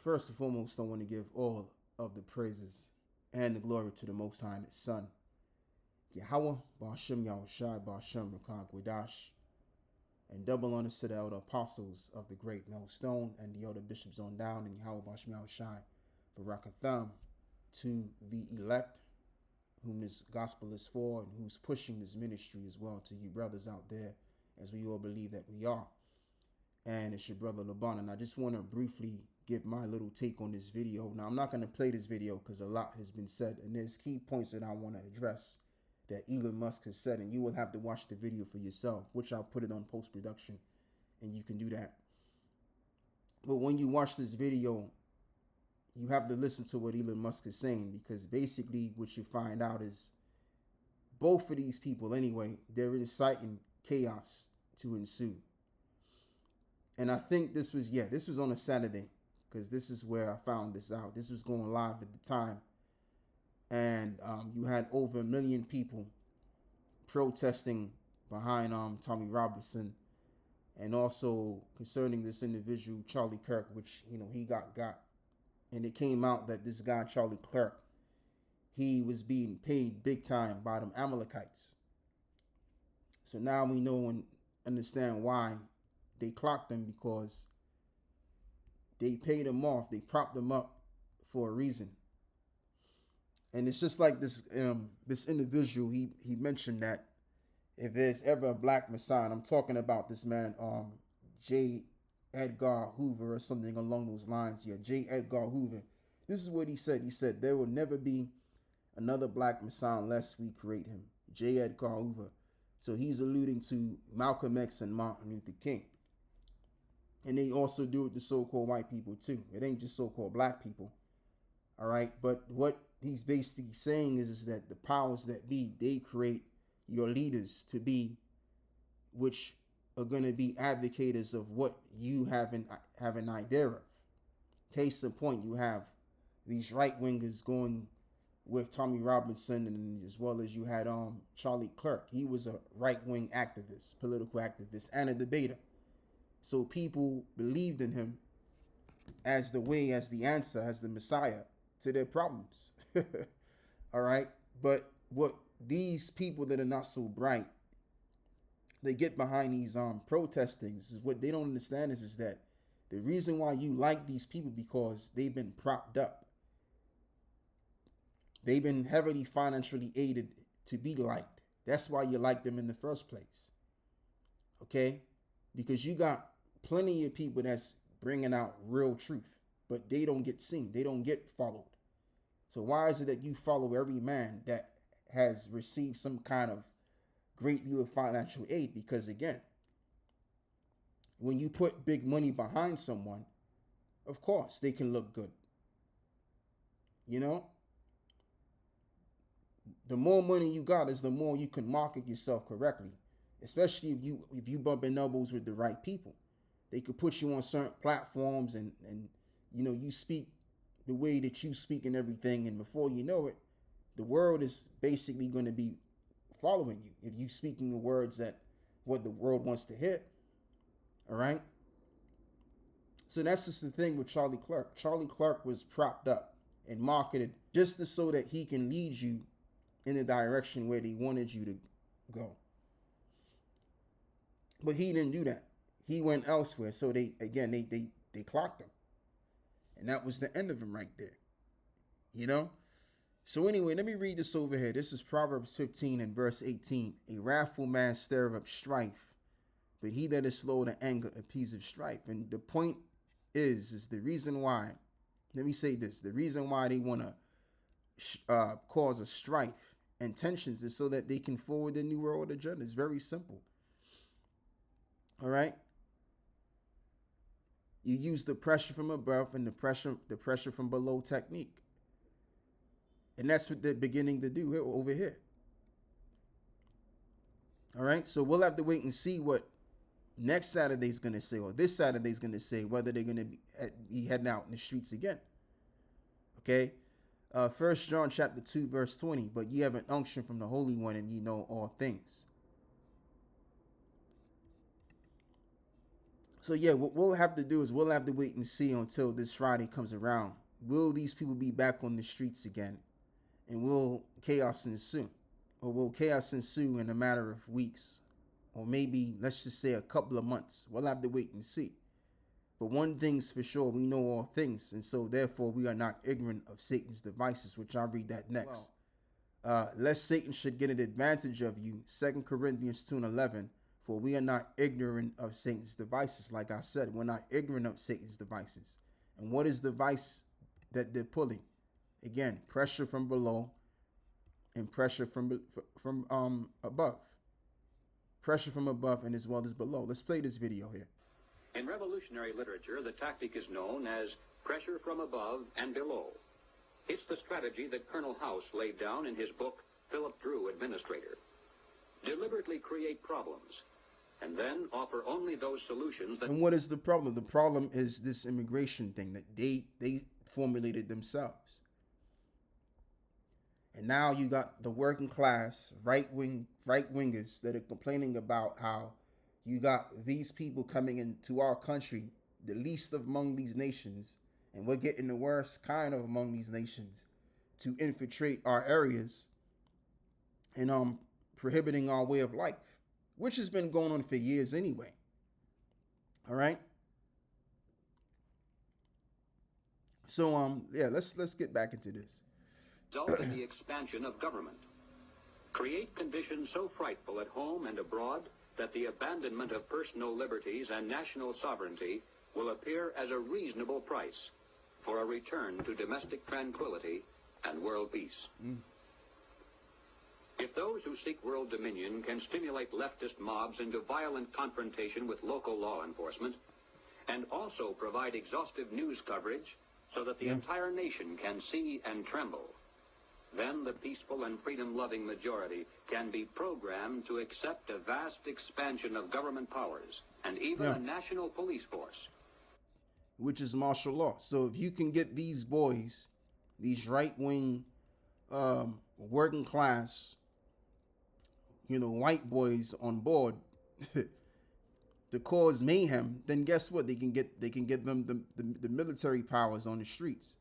First and foremost, I want to give all of the praises and the glory to the Most High and His Son, Yahweh, Ba'ashem Yahushai, Ba'ashem Rakag Wadash, and double honors to the elder apostles of the great millstone and the elder bishops on down, and Yahweh, Ba'ashem Yahushai, Barakatham, to the elect, whom this gospel is for, and who's pushing this ministry as well, to you brothers out there, as we all believe that we are. And it's your brother Laban, and I just want to briefly give my little take on this video. Now, I'm not going to play this video because a lot has been said, and there's key points that I want to address that Elon Musk has said, and you will have to watch the video for yourself, which I'll put it on post-production, and you can do that. But when you watch this video, you have to listen to what Elon Musk is saying, because basically what you find out is both of these people, anyway, they're inciting chaos to ensue. And I think this was on a Saturday, because this is where I found this out. This was going live at the time. And you had over 1 million people protesting behind Tommy Robinson, and also concerning this individual, Charlie Kirk, which, he got. And it came out that this guy, Charlie Kirk, he was being paid big time by them Amalekites. So now we know and understand why they clocked him, because they paid him off. They propped him up for a reason. And it's just like this this individual, he mentioned that if there's ever a black Messiah, and I'm talking about this man, J. Edgar Hoover or something along those lines. Yeah, J. Edgar Hoover. This is what he said. He said, there will never be another black Messiah unless we create him. J. Edgar Hoover. So he's alluding to Malcolm X and Martin Luther King. And they also do it to so-called white people too. It ain't just so-called black people. All right. But what he's basically saying is that the powers that be, they create your leaders to be, which are going to be advocates of what you have an idea of. Case in point, you have these right-wingers going with Tommy Robinson, and as well as you had Charlie Kirk. He was a right-wing activist, political activist, and a debater. So people believed in him as the answer, as the Messiah to their problems. All right? But what these people that are not so bright, they get behind these protestings, is what they don't understand is that the reason why you like these people, because they've been propped up. They've been heavily financially aided to be liked. That's why you like them in the first place. Okay? Because you got plenty of people that's bringing out real truth, but they don't get seen. They don't get followed. So why is it that you follow every man that has received some kind of great deal of financial aid? Because again, when you put big money behind someone, of course they can look good. The more money you got is the more you can market yourself correctly, especially if you bumping elbows with the right people. They could put you on certain platforms, and you speak the way that you speak and everything, and before you know it, the world is basically going to be following you if you speaking the words that what the world wants to hear. All right. So that's just the thing with Charlie Kirk. Charlie Kirk was propped up and marketed just so that he can lead you in the direction where they wanted you to go. But he didn't do that. He went elsewhere. So they clocked him. And that was the end of him right there. So anyway, let me read this over here. This is Proverbs 15 and verse 18. A wrathful man stirreth up strife, but he that is slow to anger appeaseth strife. And the point is the reason why, let me say this, the reason why they want to cause a strife and tensions is so that they can forward the New World agenda. It's very simple. All right? You use the pressure from above and the pressure from below technique. And that's what they're beginning to do here, over here. All right. So we'll have to wait and see what next Saturday's going to say, or this Saturday's going to say, whether they're going to be heading out in the streets again. Okay. 1 John chapter 2, verse 20. But ye have an unction from the Holy One, and ye know all things. So yeah, what we'll have to do is we'll have to wait and see until this Friday comes around. Will these people be back on the streets again? And will chaos ensue? Or will chaos ensue in a matter of weeks? Or maybe, let's just say, a couple of months. We'll have to wait and see. But one thing's for sure, we know all things. And so therefore we are not ignorant of Satan's devices, which I'll read that next. Lest Satan should get an advantage of you. 2 Corinthians 2:11. For we are not ignorant of Satan's devices. Like I said, we're not ignorant of Satan's devices. And what is the device that they're pulling? Again, pressure from below and pressure from above. Pressure from above and as well as below. Let's play this video here. In revolutionary literature, the tactic is known as pressure from above and below. It's the strategy that Colonel House laid down in his book, Philip Drew, Administrator. Deliberately create problems, and then offer only those solutions that... And what is the problem? The problem is this immigration thing that they formulated themselves. And now you got the working class, right-wingers that are complaining about how you got these people coming into our country, the least among these nations, and we're getting the worst kind of among these nations to infiltrate our areas and prohibiting our way of life, which has been going on for years anyway. All right. So yeah, let's get back into this. Result in the expansion of government. Create conditions so frightful at home and abroad that the abandonment of personal liberties and national sovereignty will appear as a reasonable price for a return to domestic tranquility and world peace. If those who seek world dominion can stimulate leftist mobs into violent confrontation with local law enforcement, and also provide exhaustive news coverage so that the entire nation can see and tremble, then the peaceful and freedom-loving majority can be programmed to accept a vast expansion of government powers and even a national police force. Which is martial law. So if you can get these boys, these right-wing, working class, white boys on board to cause mayhem, then guess what? They can get them the military powers on the streets.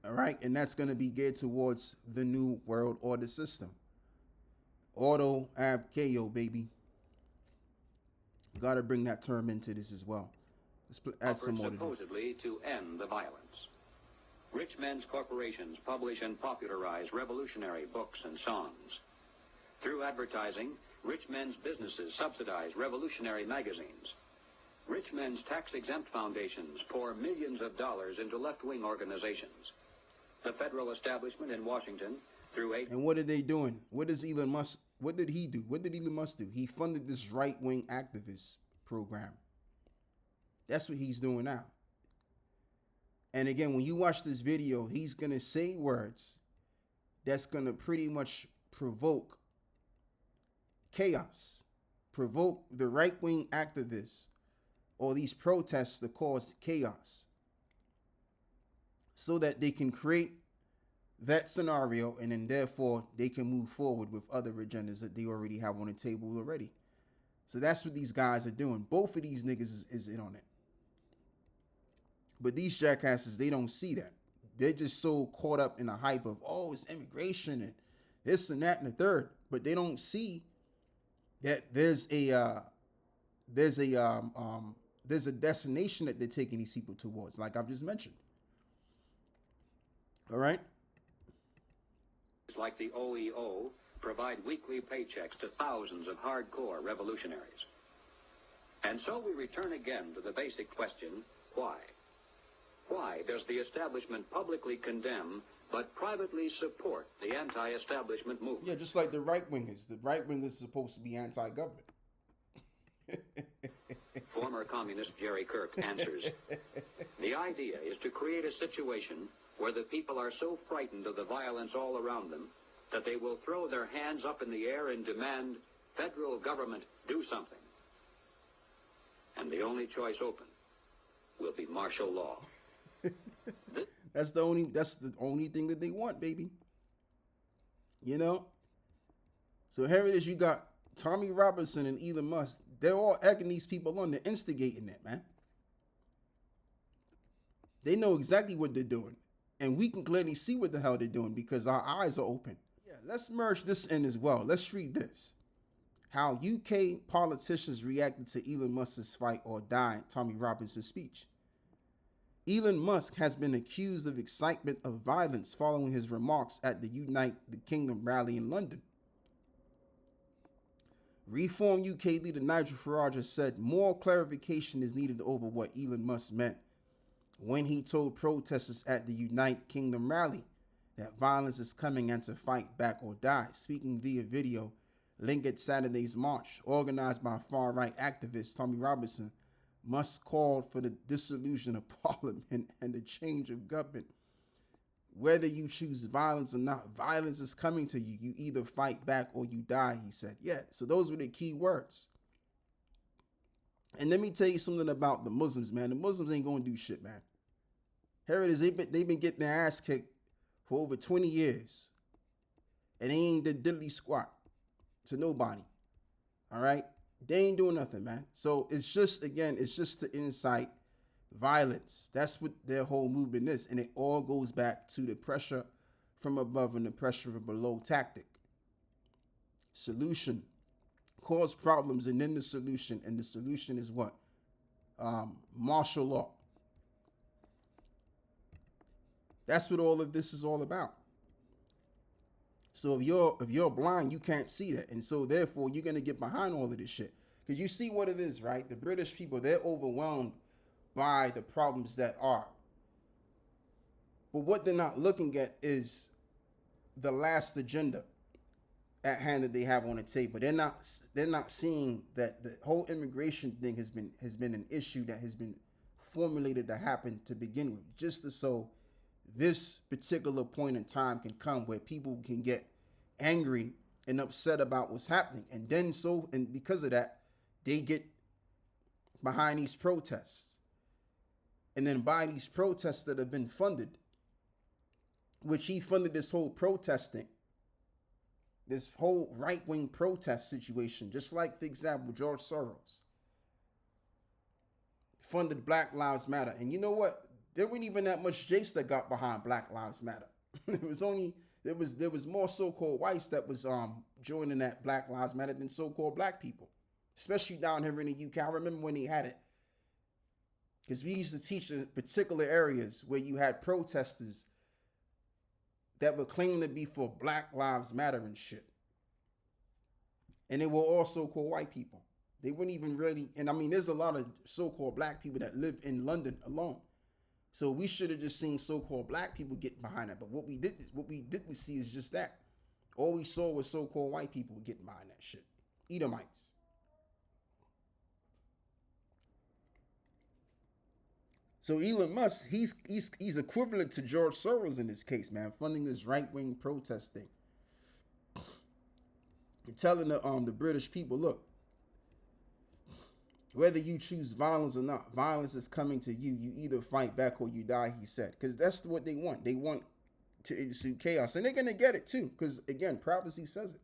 All right, and that's going to be geared towards the new world order system. Auto ab KO, baby. Got to bring that term into this as well. Let's add some more to this. Supposedly to end the violence. Rich men's corporations publish and popularize revolutionary books and songs. Through advertising, rich men's businesses subsidize revolutionary magazines. Rich men's tax-exempt foundations pour millions of dollars into left-wing organizations. The federal establishment in Washington, through And what are they doing? What does Elon Musk, what did he do? What did Elon Musk do? He funded this right-wing activist program. That's what he's doing now. And again, when you watch this video, he's going to say words that's going to pretty much provoke chaos, provoke the right-wing activists or these protests to cause chaos, so that they can create that scenario, and then therefore they can move forward with other agendas that they already have on the table already. So that's what these guys are doing. Both of these niggas is in on it. But these jackasses, they don't see that. They're just so caught up in the hype of, oh, it's immigration and this and that and the third. But they don't see that there's a destination that they're taking these people towards, like I've just mentioned. All right. Like the OEO provide weekly paychecks to thousands of hardcore revolutionaries. And so we return again to the basic question, why? Why does the establishment publicly condemn but privately support the anti-establishment movement? Yeah, just like the right-wingers. The right-wingers are supposed to be anti-government. Former communist Jerry Kirk answers, the idea is to create a situation where the people are so frightened of the violence all around them that they will throw their hands up in the air and demand, federal government, do something. And the only choice open will be martial law. That's the only thing that they want, baby. So here it is. You got Tommy Robinson and Elon Musk they're all egging these people on. They're instigating it, man. They know exactly what they're doing. And we can clearly see what the hell they're doing because our eyes are open. Yeah, let's merge this in as well. Let's read this. How UK politicians reacted to Elon Musk's fight or die, Tommy Robinson's speech. Elon Musk has been accused of incitement of violence following his remarks at the Unite the Kingdom rally in London. Reform UK leader Nigel Farage has said more clarification is needed over what Elon Musk meant when he told protesters at the Unite Kingdom rally that violence is coming and to fight back or die. Speaking via video linked at Saturday's march, organized by far-right activist Tommy Robinson, Musk called for the dissolution of parliament and the change of government. Whether you choose violence or not, violence is coming to you. You either fight back or you die, he said. Yeah, so those were the key words. And let me tell you something about the Muslims, man. The Muslims ain't going to do shit, man. Here it is. They've been getting their ass kicked for over 20 years. And they ain't did diddly squat to nobody. All right? They ain't doing nothing, man. So it's just, again, it's just to incite violence. That's what their whole movement is. And it all goes back to the pressure from above and the pressure from below tactic. Solution. Cause problems and then the solution. And the solution is what? Martial law. That's what all of this is all about. So if you're blind, you can't see that. And so therefore, you're going to get behind all of this shit. Because you see what it is, right? The British people, they're overwhelmed by the problems that are. But what they're not looking at is the last agenda at hand that they have on the table. They're not seeing that the whole immigration thing has been an issue that has been formulated to happen to begin with, just so this particular point in time can come where people can get angry and upset about what's happening. And then and because of that, they get behind these protests. And then by these protests that have been funded, which he funded this whole protesting, this whole right-wing protest situation, just like, for example, George Soros funded Black Lives Matter. And you know what? There wasn't even that much Jace that got behind Black Lives Matter. There was more so-called whites that was joining that Black Lives Matter than so-called black people, especially down here in the UK. I remember when they had it, because we used to teach in particular areas where you had protesters that were claiming to be for Black Lives Matter and shit, and they were all so-called white people. They wouldn't even really, and I mean, there's a lot of so-called black people that live in London alone. So we should have just seen so-called black people get behind that. But what we didn't see is just that. All we saw was so-called white people getting behind that shit. Edomites. So Elon Musk, he's equivalent to George Soros in this case, man, funding this right-wing protest thing. And telling the British people, look, whether you choose violence or not, violence is coming to you. You either fight back or you die, he said. Because that's what they want. They want to ensue chaos. And they're going to get it too. Because, again, prophecy says it.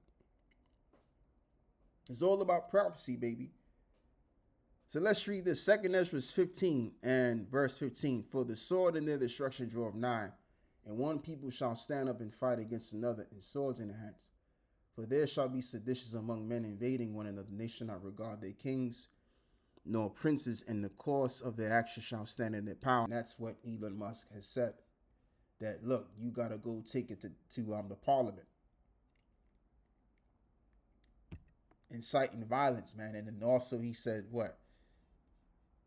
It's all about prophecy, baby. So let's read this. 2 Ezra 15 and verse 15. For the sword and their destruction draweth nigh, and one people shall stand up and fight against another, and swords in their hands. For there shall be seditious among men, invading one another. They shall not regard their kings nor princes, and the course of their action shall stand in their power. And that's what Elon Musk has said. That, look, you got to go take it to the parliament. Inciting violence, man. And then also he said, what?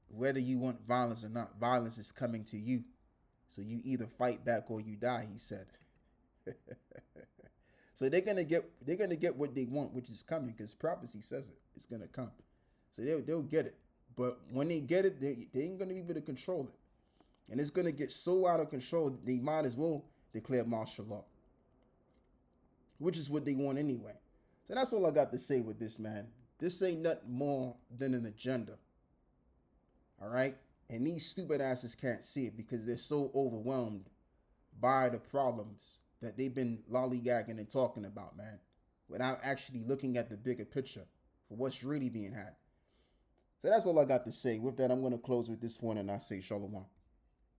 Whether you want violence or not, violence is coming to you. So you either fight back or you die, he said. So they're gonna get what they want, which is coming, because prophecy says it. It's gonna come. So they'll get it. But when they get it, they ain't going to be able to control it. And it's going to get so out of control, they might as well declare martial law. Which is what they want anyway. So that's all I got to say with this, man. This ain't nothing more than an agenda. All right? And these stupid asses can't see it because they're so overwhelmed by the problems that they've been lollygagging and talking about, man. Without actually looking at the bigger picture for what's really being had. So that's all I got to say. With that, I'm going to close with this one, and I say shalom.